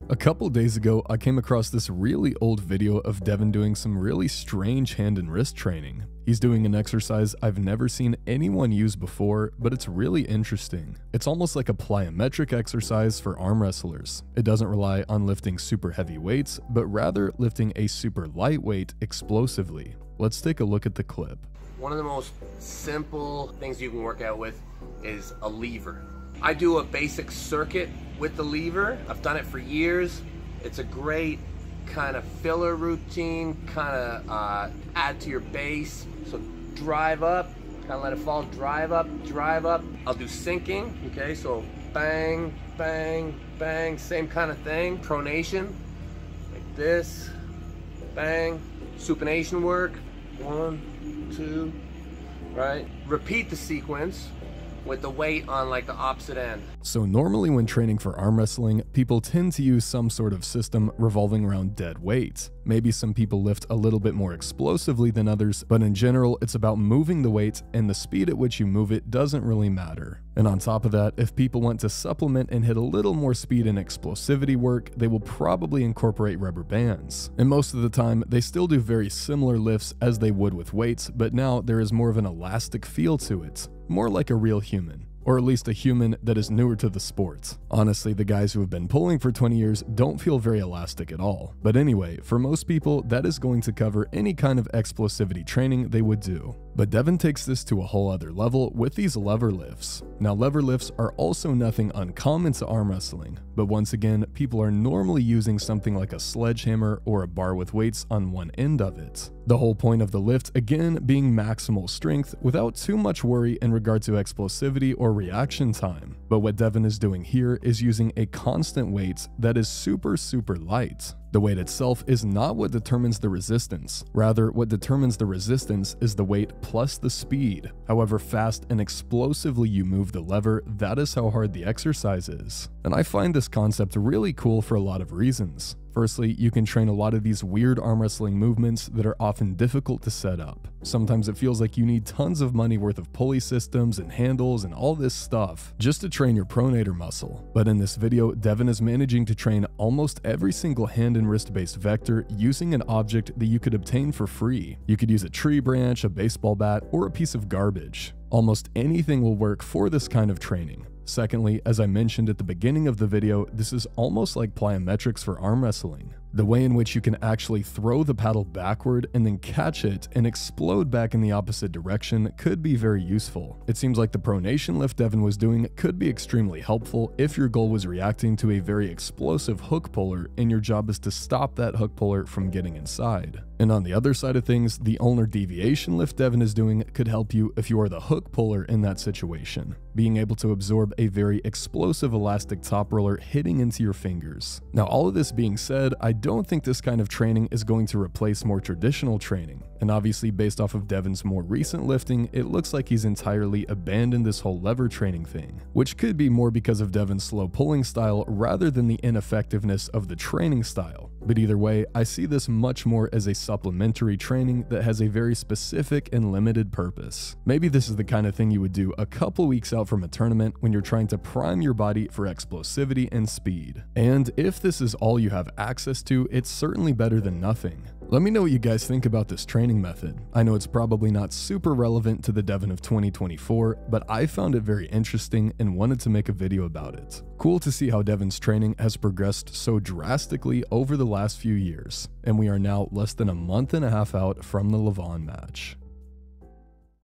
A couple days ago, I came across this really old video of Devon doing some really strange hand and wrist training. He's doing an exercise I've never seen anyone use before, but it's really interesting. It's almost like a plyometric exercise for arm wrestlers. It doesn't rely on lifting super heavy weights, but rather lifting a super light weight explosively. Let's take a look at the clip. One of the most simple things you can work out with is a lever. I do a basic circuit with the lever. I've done it for years. It's a great kind of filler routine, kind of add to your base. So drive up, kind of let it fall, drive up, drive up. I'll do sinking, okay? So bang, bang, bang, same kind of thing. Pronation, like this, bang. Supination work, 1, 2, right? Repeat the sequence with the weight on like the opposite end. So normally when training for arm wrestling, people tend to use some sort of system revolving around dead weight. Maybe some people lift a little bit more explosively than others, but in general, it's about moving the weight, and the speed at which you move it doesn't really matter. And on top of that, if people want to supplement and hit a little more speed and explosivity work, they will probably incorporate rubber bands. And most of the time, they still do very similar lifts as they would with weights, but now there is more of an elastic feel to it. More like a real human, or at least a human that is newer to the sport. Honestly, the guys who have been pulling for 20 years don't feel very elastic at all. But anyway, for most people, that is going to cover any kind of explosivity training they would do. But Devon takes this to a whole other level with these lever lifts. Now, lever lifts are also nothing uncommon to arm wrestling, but once again, people are normally using something like a sledgehammer or a bar with weights on one end of it. The whole point of the lift, again, being maximal strength without too much worry in regard to explosivity or reaction time. But what Devon is doing here is using a constant weight that is super light. The weight itself is not what determines the resistance. Rather, what determines the resistance is the weight plus the speed. However fast and explosively you move the lever, that is how hard the exercise is. And I find this concept really cool for a lot of reasons. Firstly, you can train a lot of these weird arm wrestling movements that are often difficult to set up. Sometimes it feels like you need tons of money worth of pulley systems and handles and all this stuff just to train your pronator muscle. But in this video, Devon is managing to train almost every single hand and wrist-based vector using an object that you could obtain for free. You could use a tree branch, a baseball bat, or a piece of garbage. Almost anything will work for this kind of training. Secondly, as I mentioned at the beginning of the video, this is almost like plyometrics for arm wrestling. The way in which you can actually throw the paddle backward and then catch it and explode back in the opposite direction could be very useful. It seems like the pronation lift Devon was doing could be extremely helpful if your goal was reacting to a very explosive hook puller and your job is to stop that hook puller from getting inside. And on the other side of things, the ulnar deviation lift Devon is doing could help you if you are the hook puller in that situation, being able to absorb a very explosive elastic top roller hitting into your fingers. Now, all of this being said, I don't think this kind of training is going to replace more traditional training. And obviously, based off of Devon's more recent lifting, it looks like he's entirely abandoned this whole lever training thing, which could be more because of Devon's slow pulling style rather than the ineffectiveness of the training style. But either way, I see this much more as a supplementary training that has a very specific and limited purpose. Maybe this is the kind of thing you would do a couple weeks out from a tournament when you're trying to prime your body for explosivity and speed. And if this is all you have access to, it's certainly better than nothing. Let me know what you guys think about this training method. I know it's probably not super relevant to the Devon of 2024, but I found it very interesting and wanted to make a video about it. Cool to see how Devon's training has progressed so drastically over the last few years, and we are now less than a month and a half out from the Levon match.